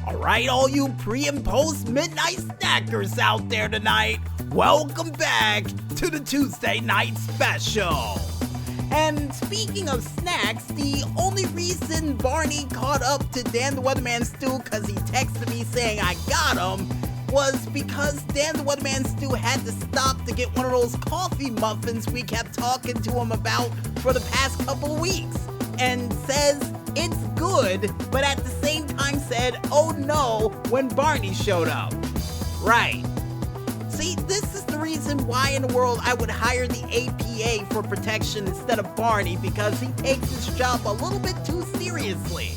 Alright, all you pre and post midnight snackers out there tonight, welcome back to the Tuesday Night Special. And speaking of snacks, the only reason Barney caught up to Dan the Weatherman Stu because he texted me saying I got him was because Dan the Weatherman Stu had to stop to get one of those coffee muffins we kept talking to him about for the past couple of weeks, and says it's good, but at the same time said, oh no, when Barney showed up. Right. See, this is the reason why in the world I would hire the APA for protection instead of Barney, because he takes his job a little bit too seriously.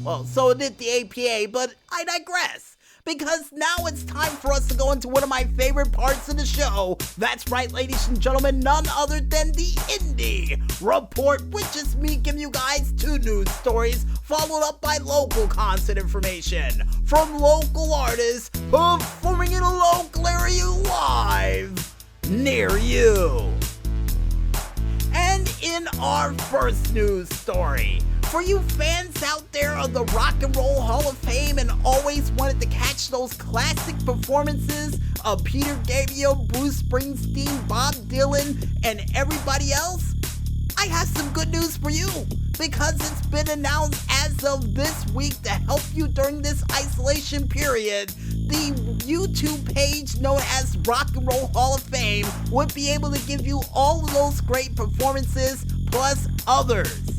Well, so did the APA, but I digress. Because now it's time for us to go into one of my favorite parts of the show. That's right, ladies and gentlemen, none other than the Indy Report, which is me giving you guys 2 news stories, followed up by local concert information from local artists performing in a local area live near you. And in our first news story, for you fans out there of the Rock and Roll Hall of Fame and always wanted to catch those classic performances of Peter Gabriel, Bruce Springsteen, Bob Dylan, and everybody else, I have some good news for you, because it's been announced as of this week to help you during this isolation period. The YouTube page known as Rock and Roll Hall of Fame would be able to give you all of those great performances plus others.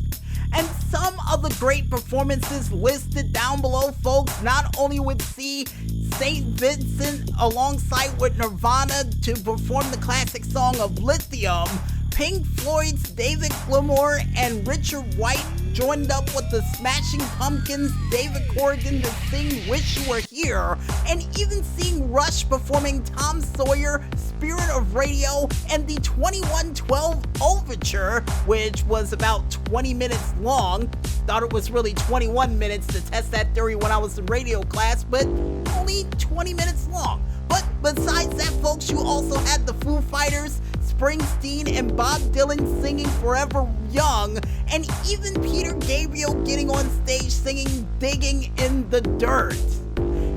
And some of the great performances listed down below, folks, not only would see St. Vincent alongside with Nirvana to perform the classic song of Lithium, Pink Floyd's David Gilmour and Richard White joined up with the Smashing Pumpkins' David Corrigan to sing Wish You Were Here, and even seeing Rush performing Tom Sawyer, Spirit of Radio, and the 2112 Overture, which was about 20 minutes long. Thought it was really 21 minutes to test that theory when I was in radio class, but only 20 minutes long. But besides that, folks, you also had the Foo Fighters, Springsteen, and Bob Dylan singing Forever Young, and even Peter Gabriel getting on stage singing Digging in the Dirt.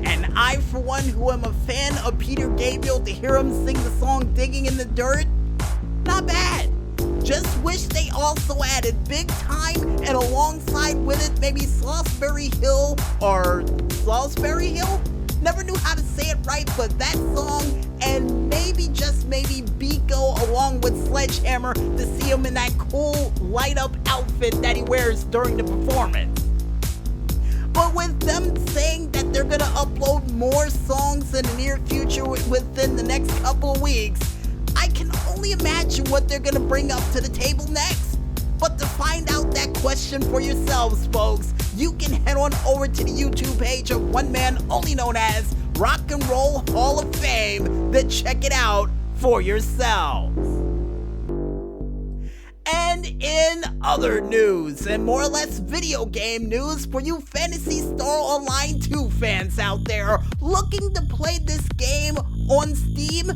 And I, for one, who am a fan of Peter Gabriel, to hear him sing the song Digging in the Dirt, not bad. Just wish they also added Big Time, and alongside with it, maybe Salisbury Hill, or Salisbury Hill? Never knew how to say it right, but that song, and maybe, just maybe, Biko along with Sledgehammer to see him in that cool light-up outfit that he wears during the performance. But with them saying that they're gonna upload more songs in the near future within the next couple of weeks, I can only imagine what they're gonna bring up to the table next. But to find out that question for yourselves, folks, you can head on over to the YouTube page of one man only known as Rock and Roll Hall of Fame to check it out for yourselves. And in other news, and more or less video game news for you Phantasy Star Online 2 fans out there looking to play this game on Steam,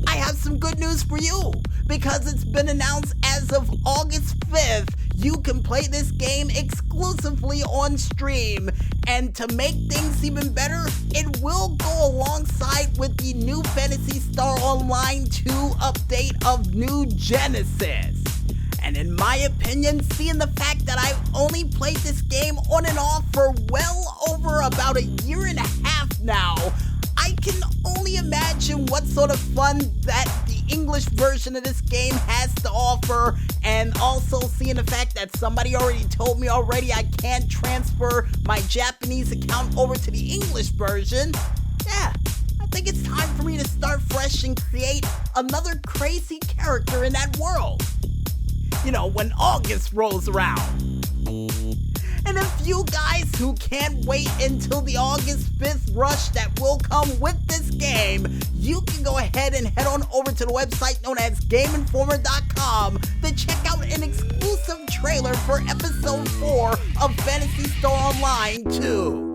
I have some good news for you, because it's been announced as of August 5th, you can play this game exclusively on stream. And to make things even better, it will go alongside with the new Phantasy Star Online 2 update of New Genesis. And in my opinion, seeing the fact that I've only played this game on and off for well over about a year and a half now, I can only imagine what sort of fun that the English version of this game has to offer, and also seeing the fact that somebody already told me already I can't transfer my Japanese account over to the English version. Yeah, I think it's time for me to start fresh and create another crazy character in that world. You know, when August rolls around. And if you guys who can't wait until the August 5th rush that will come with this game, you can go ahead and head on over to the website known as GameInformer.com to check out an exclusive trailer for Episode 4 of Phantasy Star Online 2.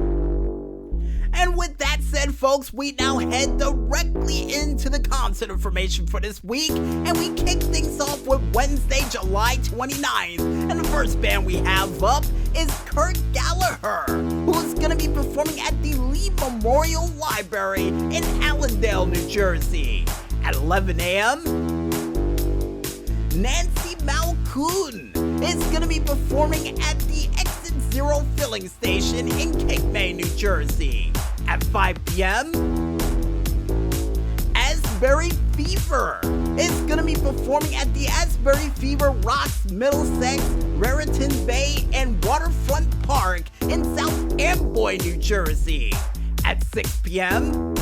And with that said, folks, we now head directly into the concert information for this week, and we kick things off with Wednesday, July 29th. And the first band we have up is Kurt Gallagher, who's gonna be performing at the Lee Memorial Library in Allendale, New Jersey. At 11 a.m., Nancy Malkoon is gonna be performing at the Exit Zero filling station in Cape May, New Jersey. At 5 p.m., Asbury Fever is gonna be performing at the Asbury Fever Rocks Middlesex, Raritan Bay, and Waterfront Park in South Amboy, New Jersey. At 6 p.m.,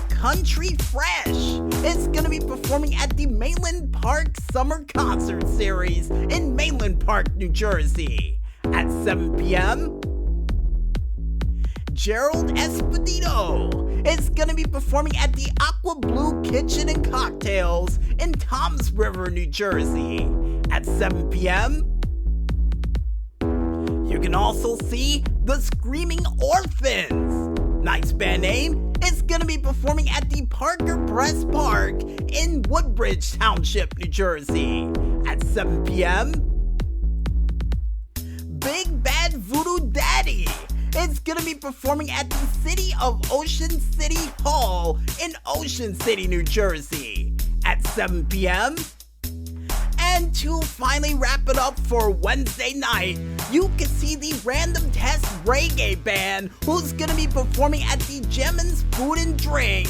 Country Fresh is gonna be performing at the Mainland Park Summer Concert Series in Mainland Park, New Jersey. At 7 p.m., Gerald Espedito is gonna be performing at the Aqua Blue Kitchen and Cocktails in Toms River, New Jersey. At 7 p.m., you can also see the Screaming Orphans, nice band name, is gonna be performing at the Parker Press Park in Woodbridge Township, New Jersey. At 7 p.m., Big Bad Voodoo Daddy is gonna be performing at the City of Ocean City Hall in Ocean City, New Jersey. At 7 p.m., and to finally wrap it up for Wednesday night, you can see the Random Test Reggae Band, who's gonna be performing at the Gemins Food and Drink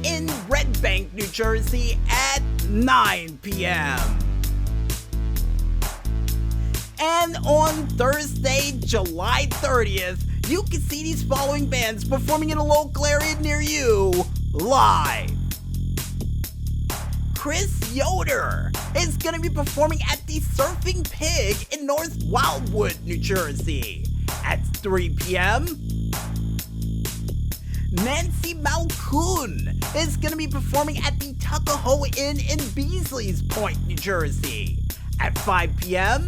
in Red Bank, New Jersey at 9 p.m. And on Thursday, July 30th, you can see these following bands performing in a local area near you live. Chris Yoder is going to be performing at the Surfing Pig in North Wildwood, New Jersey. At 3 p.m., Nancy Malkoon is going to be performing at the Tuckahoe Inn in Beasley's Point, New Jersey. At 5 p.m.,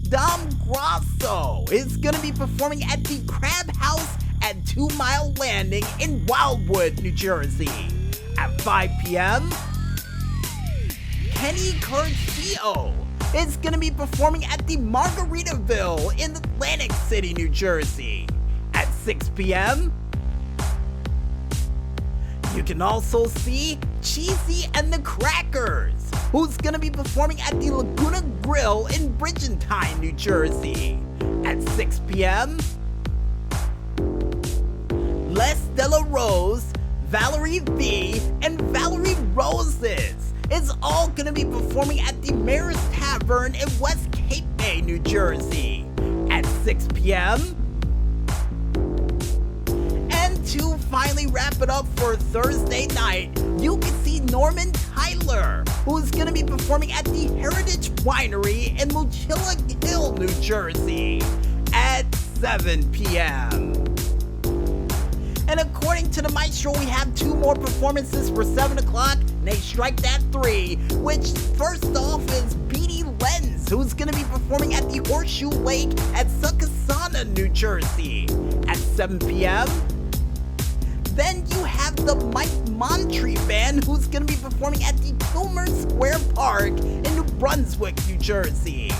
Dom Grosso is going to be performing at the Crab House at 2 Mile Landing in Wildwood, New Jersey. At 5 p.m., Kenny Curcio is going to be performing at the Margaritaville in Atlantic City, New Jersey. At 6 p.m., you can also see Cheesy and the Crackers, who's going to be performing at the Laguna Grill in Bridgentine, New Jersey. At 6 p.m., Les De La Rose, Valerie V, and Valerie Roses is all going to be performing at the Mayor's Tavern in West Cape May, New Jersey. At 6 p.m., and to finally wrap it up for Thursday night, you can see Norman Tyler, who's going to be performing at the Heritage Winery in Mochila Hill, New Jersey at 7 p.m. And according to the Maestro, we have 2 more performances for 7 o'clock, and they strike that 3, which first off is Beatty Lenz, who's going to be performing at the Horseshoe Lake at Succassana, New Jersey at 7 p.m. Then you have the Mike Montree Band, who's going to be performing at the Kilmer Square Park in New Brunswick, New Jersey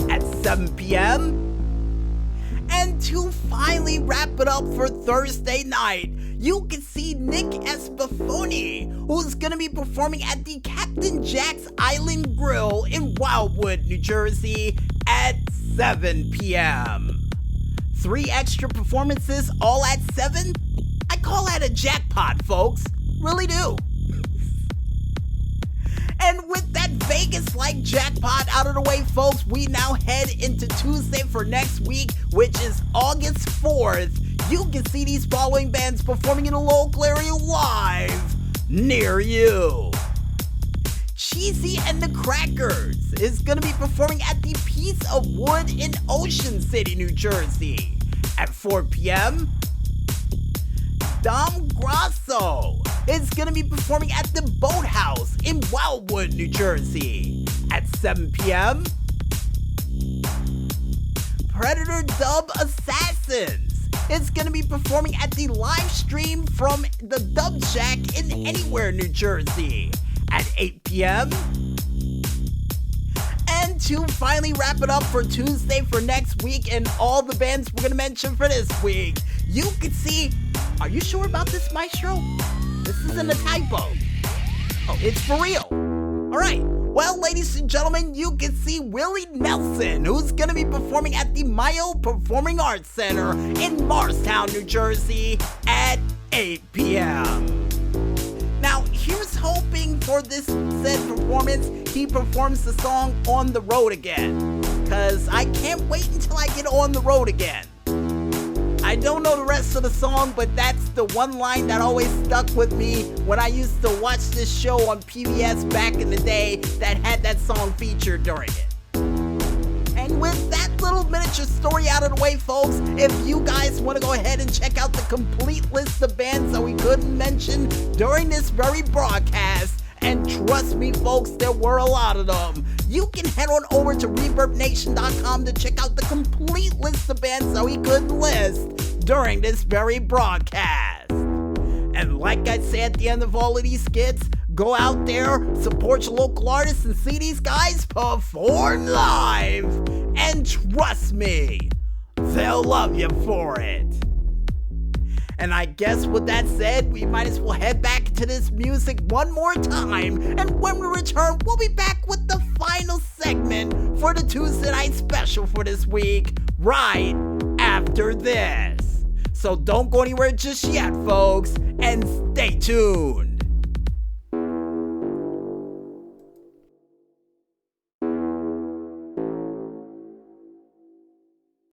at 7 p.m. And to finally wrap it up for Thursday night, you can see Nick Espafoni, who's going to be performing at the Captain Jack's Island Grill in Wildwood, New Jersey at 7 p.m. 3 extra performances all at 7? I call that a jackpot, folks. Really do. And with that Vegas-like jackpot out of the way, folks, we now head into Tuesday for next week, which is August 4th. You can see these following bands performing in a local area live near you. Cheesy and the Crackers is going to be performing at the Piece of Wood in Ocean City, New Jersey at 4 p.m. Dom Grosso is going to be performing at the Boathouse in Wildwood, New Jersey at 7 p.m. Predator Dub Assassins is going to be performing at the live stream from the Dub Shack in Anywhere, New Jersey at 8 p.m. And to finally wrap it up for Tuesday for next week and all the bands we're going to mention for this week. You can see, are you sure about this, Maestro? This isn't a typo. Oh, it's for real. All right. Well, ladies and gentlemen, you can see Willie Nelson, who's going to be performing at the Mayo Performing Arts Center in Morristown, New Jersey at 8 p.m. Now, here's hoping for this said performance, he performs the song On the Road Again, because I can't wait until I get on the road again. I don't know the rest of the song, but that's the one line that always stuck with me when I used to watch this show on PBS back in the day that had that song featured during it. And with that little miniature story out of the way, folks, if you guys want to go ahead and check out the complete list of bands that we couldn't mention during this very broadcast, and trust me, folks, there were a lot of them, you can head on over to ReverbNation.com to check out the complete list of bands that we couldn't list during this very broadcast. And like I say at the end of all of these skits, go out there, support your local artists, and see these guys perform live. And trust me, they'll love you for it. And I guess with that said, we might as well head back to this music one more time. And when we return, we'll be back with the final segment for the Tuesday Night Special for this week, right after this. So don't go anywhere just yet, folks, and stay tuned.